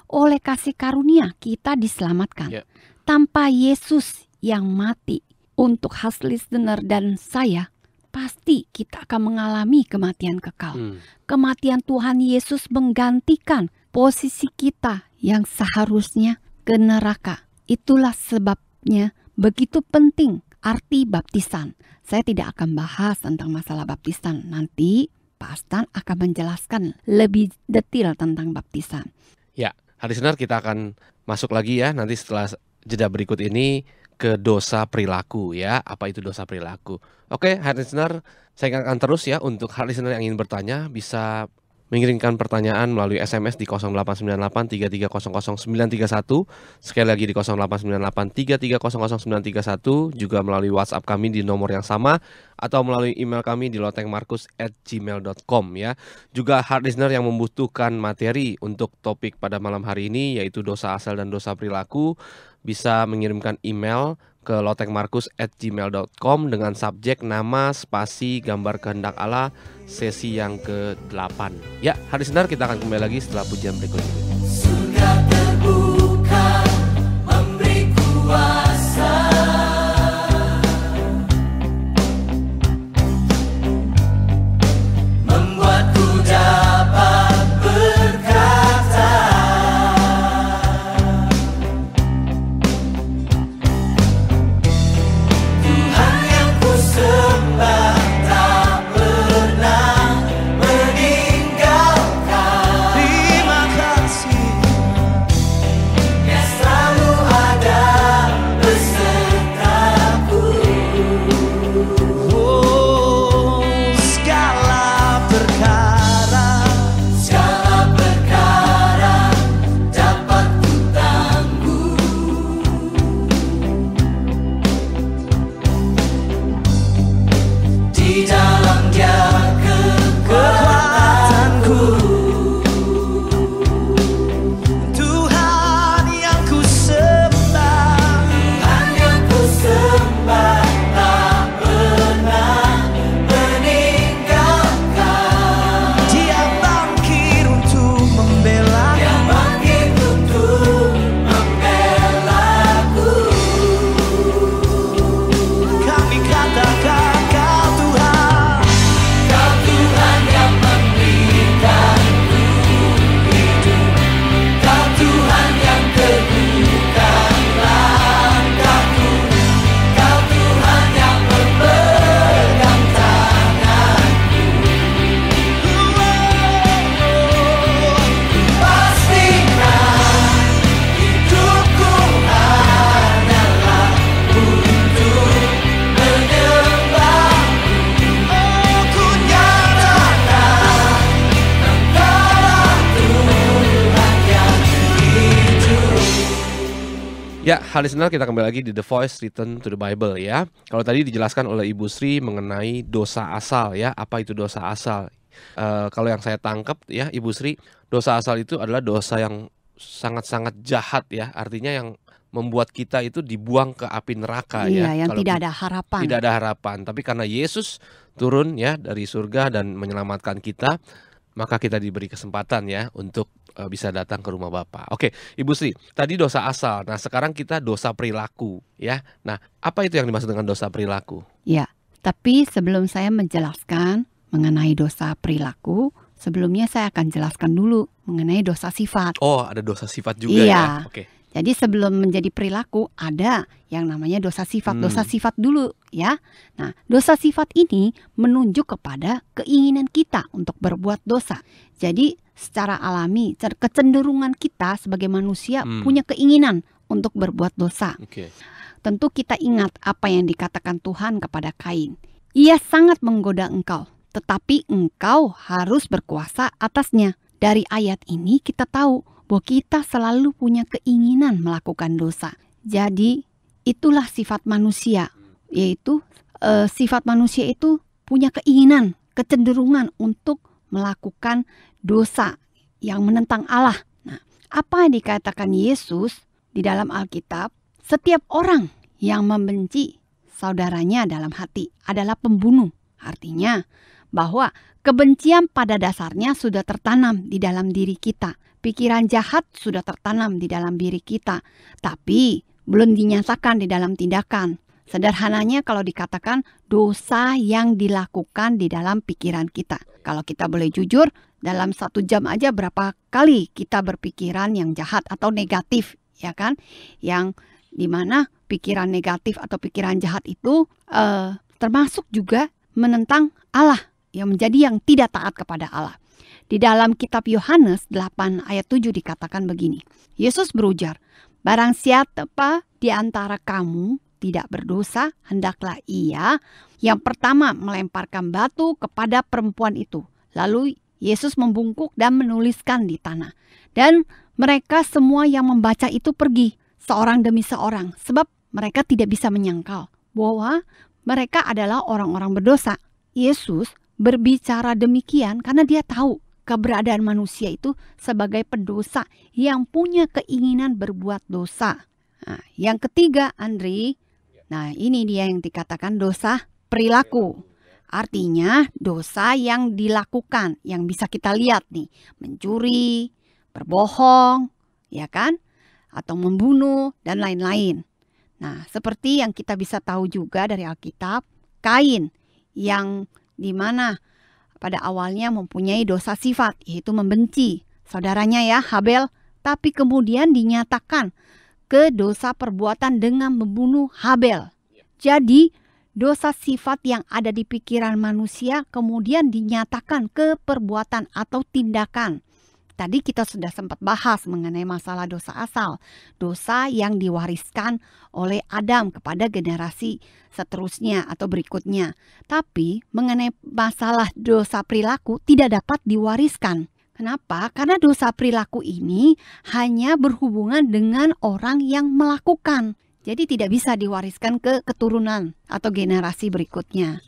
S4: oleh kasih karunia kita diselamatkan. Tanpa Yesus yang mati untuk khas listener dan saya, pasti kita akan mengalami kematian kekal. Kematian Tuhan Yesus menggantikan posisi kita yang seharusnya ke neraka. Itulah sebabnya begitu penting arti baptisan. Saya tidak akan bahas tentang masalah baptisan. Nanti Pak Astan akan menjelaskan lebih detail tentang baptisan.
S2: Ya, listener, kita akan masuk lagi ya nanti setelah jeda berikut ini ke dosa perilaku ya. Apa itu dosa perilaku? Oke, listener, saya akan terus ya untuk listener yang ingin bertanya bisa mengirimkan pertanyaan melalui SMS di 0898 3300 931, sekali lagi di 0898 3300 931, juga melalui WhatsApp kami di nomor yang sama atau melalui email kami di lotengmarkus@gmail.com ya. Juga hard listener yang membutuhkan materi untuk topik pada malam hari ini yaitu dosa asal dan dosa perilaku bisa mengirimkan email ke lotengmarkus@gmail.com dengan subjek nama spasi gambar kehendak Allah sesi yang ke-8. Ya, hari listener, kita akan kembali lagi setelah pujian berikut ini.
S5: Surga terbuka memberi kuasa.
S2: Ya, hal listener, kita kembali lagi di The Voice Return to the Bible ya. Kalau tadi dijelaskan oleh Ibu Sri mengenai dosa asal ya, apa itu dosa asal? Kalau yang saya tangkap ya, Ibu Sri, dosa asal itu adalah dosa yang sangat-sangat jahat ya. Artinya yang membuat kita itu dibuang ke api neraka ya.
S4: Iya, yang
S2: Kalau
S4: tidak ada harapan.
S2: tidak ada harapan. Tapi karena Yesus turun ya dari surga dan menyelamatkan kita, maka kita diberi kesempatan ya untuk bisa datang ke rumah Bapa. Oke, Ibu Sri, tadi dosa asal. Nah, sekarang kita dosa perilaku ya. Nah, apa itu yang dimaksud dengan dosa perilaku?
S4: Ya, tapi sebelum saya menjelaskan mengenai dosa perilaku, sebelumnya saya akan jelaskan dulu mengenai dosa sifat.
S2: Oh, ada dosa sifat juga
S4: Iya.
S2: ya. Oke.
S4: Jadi sebelum menjadi perilaku ada yang namanya dosa sifat. Dosa sifat dulu ya. Nah, dosa sifat ini menunjuk kepada keinginan kita untuk berbuat dosa. Jadi secara alami kecenderungan kita sebagai manusia punya keinginan untuk berbuat dosa.
S2: Oke.
S4: Tentu kita ingat apa yang dikatakan Tuhan kepada Kain. Ia sangat menggoda engkau, tetapi engkau harus berkuasa atasnya. Dari ayat ini kita tahu bahwa kita selalu punya keinginan melakukan dosa. Jadi itulah sifat manusia, yaitu sifat manusia itu punya keinginan, kecenderungan untuk melakukan dosa yang menentang Allah. Nah, apa yang dikatakan Yesus di dalam Alkitab? Setiap orang yang membenci saudaranya dalam hati adalah pembunuh. Artinya bahwa kebencian pada dasarnya sudah tertanam di dalam diri kita. Pikiran jahat sudah tertanam di dalam diri kita, tapi belum dinyatakan di dalam tindakan. Sederhananya kalau dikatakan dosa yang dilakukan di dalam pikiran kita. Kalau kita boleh jujur, dalam 1 jam aja berapa kali kita berpikiran yang jahat atau negatif, ya kan? Yang dimana pikiran negatif atau pikiran jahat itu termasuk juga menentang Allah, yang menjadi yang tidak taat kepada Allah. Di dalam kitab Yohanes 8 ayat 7 dikatakan begini. Yesus berujar, barang siapa di antara kamu tidak berdosa, hendaklah ia yang pertama melemparkan batu kepada perempuan itu. Lalu Yesus membungkuk dan menuliskan di tanah. Dan mereka semua yang membaca itu pergi, seorang demi seorang. Sebab mereka tidak bisa menyangkal bahwa mereka adalah orang-orang berdosa. Yesus berbicara demikian karena dia tahu keberadaan manusia itu sebagai pendosa yang punya keinginan berbuat dosa. Nah, yang ketiga, Andri, nah ini dia yang dikatakan dosa perilaku. Artinya dosa yang dilakukan, yang bisa kita lihat nih, mencuri, berbohong, ya kan? Atau membunuh dan lain-lain. Nah, seperti yang kita bisa tahu juga dari Alkitab, Kain yang dimana pada awalnya mempunyai dosa sifat, yaitu membenci saudaranya ya, Habel, tapi kemudian dinyatakan ke dosa perbuatan dengan membunuh Habel. Jadi dosa sifat yang ada di pikiran manusia kemudian dinyatakan ke perbuatan atau tindakan. Tadi kita sudah sempat bahas mengenai masalah dosa asal, dosa yang diwariskan oleh Adam kepada generasi seterusnya atau berikutnya. Tapi mengenai masalah dosa perilaku tidak dapat diwariskan. Kenapa? Karena dosa perilaku ini hanya berhubungan dengan orang yang melakukan. Jadi tidak bisa diwariskan ke keturunan atau generasi berikutnya.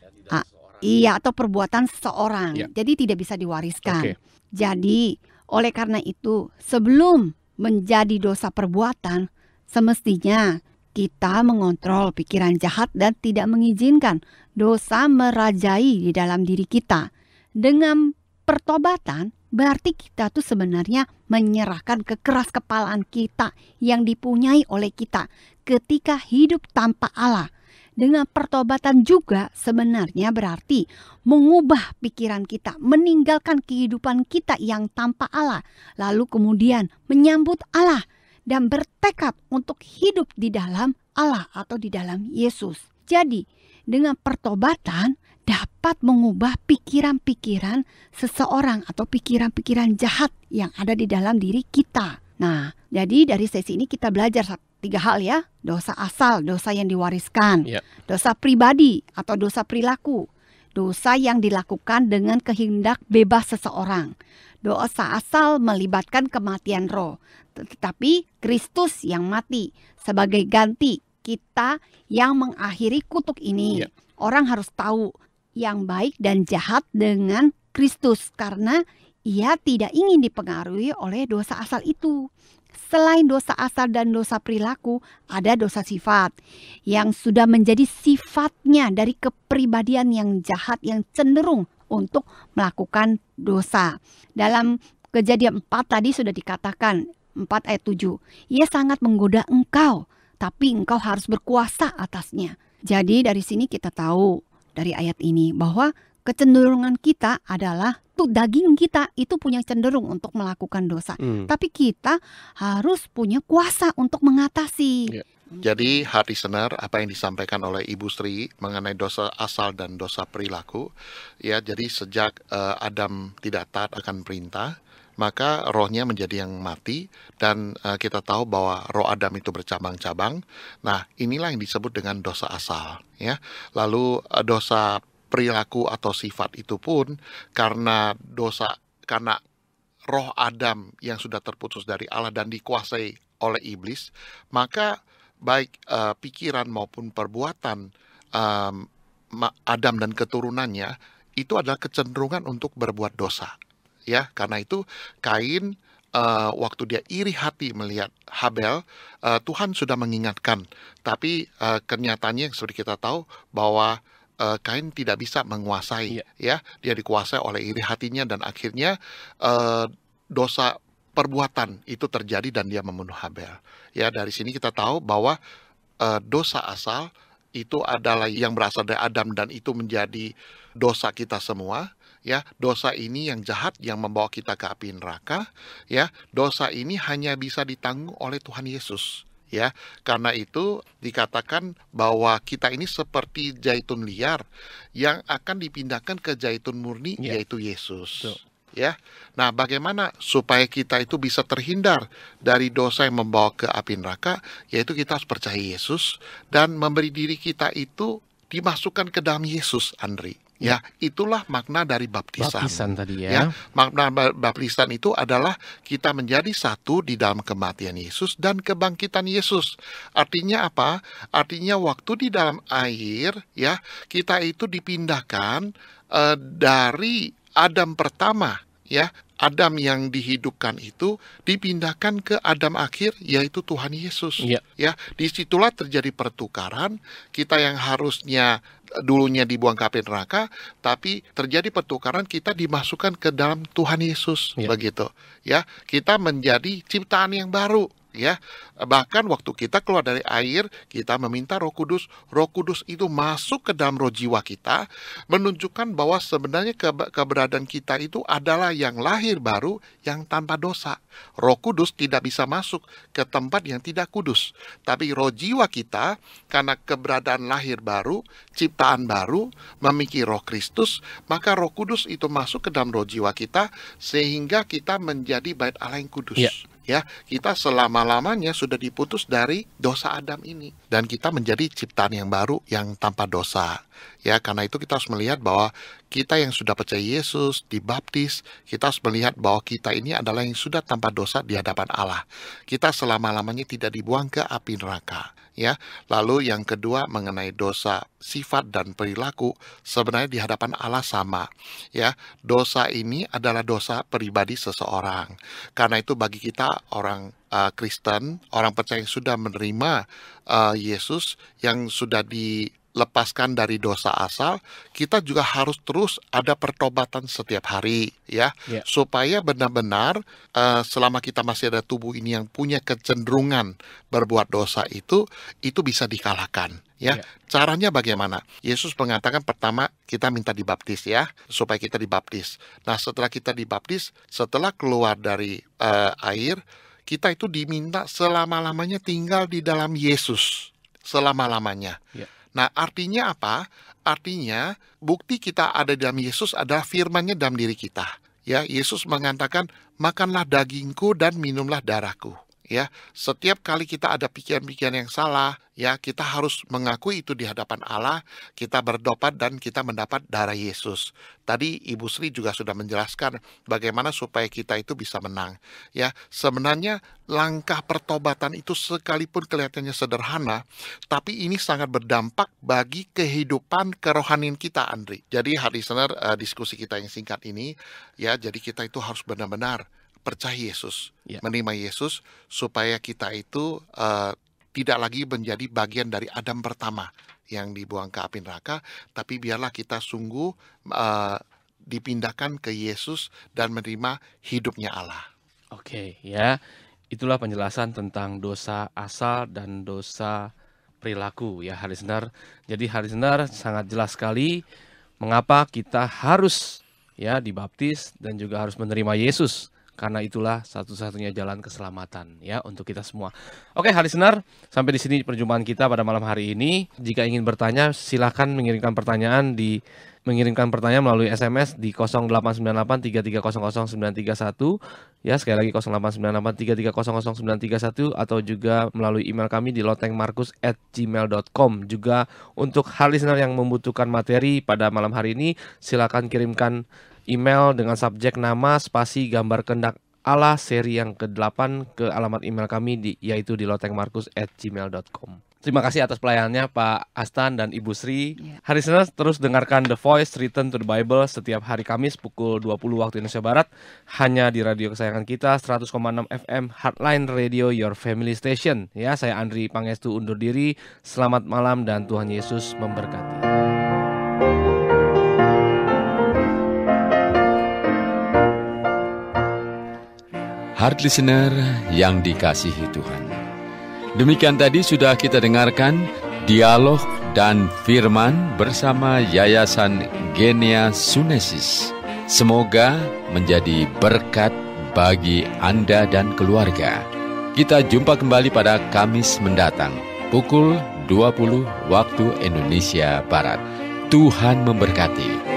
S4: Iya, atau perbuatan seseorang.
S2: Ya.
S4: Jadi tidak bisa diwariskan.
S2: Oke.
S4: Jadi oleh karena itu, sebelum menjadi dosa perbuatan, semestinya kita mengontrol pikiran jahat dan tidak mengizinkan dosa merajai di dalam diri kita. Dengan pertobatan, berarti kita tuh sebenarnya menyerahkan kekeras kepalaan kita yang dipunyai oleh kita ketika hidup tanpa Allah. Dengan pertobatan juga sebenarnya berarti mengubah pikiran kita, meninggalkan kehidupan kita yang tanpa Allah, lalu kemudian menyambut Allah dan bertekad untuk hidup di dalam Allah atau di dalam Yesus. Jadi, dengan pertobatan dapat mengubah pikiran-pikiran seseorang atau pikiran-pikiran jahat yang ada di dalam diri kita. Nah, jadi dari sesi ini kita belajar 3 hal ya. Dosa asal, dosa yang diwariskan.
S2: Ya.
S4: Dosa pribadi atau dosa perilaku. Dosa yang dilakukan dengan kehendak bebas seseorang. Dosa asal melibatkan kematian roh, tetapi Kristus yang mati sebagai ganti kita yang mengakhiri kutuk ini.
S2: Ya.
S4: Orang harus tahu yang baik dan jahat dengan Kristus karena ia tidak ingin dipengaruhi oleh dosa asal itu. Selain dosa asal dan dosa perilaku, ada dosa sifat yang sudah menjadi sifatnya dari kepribadian yang jahat yang cenderung untuk melakukan dosa. Dalam Kejadian 4 tadi sudah dikatakan, 4 ayat 7. Ia sangat menggoda engkau, tapi engkau harus berkuasa atasnya. Jadi dari sini kita tahu dari ayat ini bahwa kecenderungan kita adalah tuh daging kita itu punya cenderung untuk melakukan dosa. Tapi kita harus punya kuasa untuk mengatasi.
S2: Ya.
S3: Jadi hati senar apa yang disampaikan oleh Ibu Sri mengenai dosa asal dan dosa perilaku, ya, jadi sejak Adam tidak taat akan perintah, maka rohnya menjadi yang mati, dan kita tahu bahwa roh Adam itu bercabang-cabang. Nah, inilah yang disebut dengan dosa asal, ya. Lalu dosa perilaku atau sifat itu pun karena roh Adam yang sudah terputus dari Allah dan dikuasai oleh iblis, maka baik pikiran maupun perbuatan Adam dan keturunannya itu adalah kecenderungan untuk berbuat dosa. Ya, karena itu Kain waktu dia iri hati melihat Habel, Tuhan sudah mengingatkan. Tapi kenyataannya yang seperti kita tahu bahwa Kain tidak bisa menguasai, ya, dia dikuasai oleh iri hatinya dan akhirnya dosa perbuatan itu terjadi dan dia membunuh Habel. Ya, dari sini kita tahu bahwa dosa asal itu adalah yang berasal dari Adam dan itu menjadi dosa kita semua. Ya, dosa ini yang jahat yang membawa kita ke api neraka. Ya, dosa ini hanya bisa ditanggung oleh Tuhan Yesus. Ya, karena itu dikatakan bahwa kita ini seperti zaitun liar yang akan dipindahkan ke zaitun murni, yaitu Yesus.
S2: Betul.
S3: Ya, nah bagaimana supaya kita itu bisa terhindar dari dosa yang membawa ke api neraka? Yaitu kita harus percaya Yesus dan memberi diri kita itu dimasukkan ke dalam Yesus, Andri. Ya, itulah makna dari baptisan.
S2: Baptisan tadi
S3: Ya, makna baptisan itu adalah kita menjadi satu di dalam kematian Yesus dan kebangkitan Yesus. Artinya apa? Artinya waktu di dalam air, ya, kita itu dipindahkan dari Adam pertama, ya, Adam yang dihidupkan itu dipindahkan ke Adam akhir, yaitu Tuhan Yesus. Ya, disitulah terjadi pertukaran. Kita yang harusnya dulunya dibuang ke api neraka, tapi terjadi pertukaran, kita dimasukkan ke dalam Tuhan Yesus, begitu. Ya, kita menjadi ciptaan yang baru. Ya, bahkan waktu kita keluar dari air, kita meminta Roh Kudus. Roh Kudus itu masuk ke dalam roh jiwa kita, menunjukkan bahwa sebenarnya keberadaan kita itu adalah yang lahir baru, yang tanpa dosa. Roh Kudus tidak bisa masuk ke tempat yang tidak kudus, tapi roh jiwa kita karena keberadaan lahir baru, ciptaan baru, memiliki Roh Kristus, maka Roh Kudus itu masuk ke dalam roh jiwa kita sehingga kita menjadi bait Allah yang kudus. Ya, kita selama-lamanya sudah diputus dari dosa Adam ini. Dan kita menjadi ciptaan yang baru yang tanpa dosa. Ya, karena itu kita harus melihat bahwa kita yang sudah percaya Yesus, dibaptis, kita harus melihat bahwa kita ini adalah yang sudah tanpa dosa di hadapan Allah. Kita selama-lamanya tidak dibuang ke api neraka. Ya, lalu yang kedua mengenai dosa sifat dan perilaku, sebenarnya di hadapan Allah sama. Ya, dosa ini adalah dosa pribadi seseorang. Karena itu bagi kita orang Kristen, orang percaya yang sudah menerima Yesus, yang sudah dilepaskan dari dosa asal, kita juga harus terus ada pertobatan setiap hari, ya, supaya benar-benar selama kita masih ada tubuh ini yang punya kecenderungan berbuat dosa itu bisa dikalahkan. Ya, caranya bagaimana? Yesus mengatakan pertama kita minta dibaptis, ya, supaya kita dibaptis. Nah, setelah kita dibaptis, setelah keluar dari air, kita itu diminta selama-lamanya tinggal di dalam Yesus, selama-lamanya. Nah, artinya apa? Artinya bukti kita ada di dalam Yesus adalah firman-Nya dalam diri kita. Ya, Yesus mengatakan, makanlah dagingku dan minumlah darahku. Ya, setiap kali kita ada pikiran-pikiran yang salah, ya kita harus mengakui itu di hadapan Allah, kita bertobat dan kita mendapat darah Yesus. Tadi Ibu Sri juga sudah menjelaskan bagaimana supaya kita itu bisa menang. Ya, sebenarnya langkah pertobatan itu sekalipun kelihatannya sederhana, tapi ini sangat berdampak bagi kehidupan kerohanian kita, Andri. Jadi listener, diskusi kita yang singkat ini, ya jadi kita itu harus benar-benar percaya Yesus, menerima Yesus, supaya kita itu tidak lagi menjadi bagian dari Adam pertama yang dibuang ke api neraka, tapi biarlah kita sungguh dipindahkan ke Yesus dan menerima hidupnya Allah.
S2: Oke, ya. Itulah penjelasan tentang dosa asal dan dosa perilaku ya, listener. Jadi listener sangat jelas sekali mengapa kita harus ya dibaptis dan juga harus menerima Yesus. Karena itulah satu-satunya jalan keselamatan ya untuk kita semua. Oke, listener, sampai di sini perjumpaan kita pada malam hari ini. Jika ingin bertanya, silakan mengirimkan pertanyaan melalui SMS di 0898 3300931 ya, sekali lagi 0898 3300931 atau juga melalui email kami di lotengmarkus@gmail.com. Juga untuk listener yang membutuhkan materi pada malam hari ini, silakan kirimkan email dengan subjek nama spasi gambar kehendak Allah seri yang ke-8 ke alamat email kami yaitu di lotengmarkus@gmail.com. Terima kasih atas pelayanannya Pak Astan dan Ibu Sri. Hari Senin terus dengarkan The Voice Return to the Bible setiap hari Kamis pukul 20 waktu Indonesia Barat hanya di radio kesayangan kita 100,6 FM Heartline Radio Your Family Station. Ya, saya Andri Pangestu undur diri. Selamat malam dan Tuhan Yesus memberkati.
S1: Heart listener yang dikasihi Tuhan, demikian tadi sudah kita dengarkan dialog dan firman bersama Yayasan Genia Sunesis. Semoga menjadi berkat bagi Anda dan keluarga. Kita jumpa kembali pada Kamis mendatang pukul 20 waktu Indonesia Barat. Tuhan memberkati.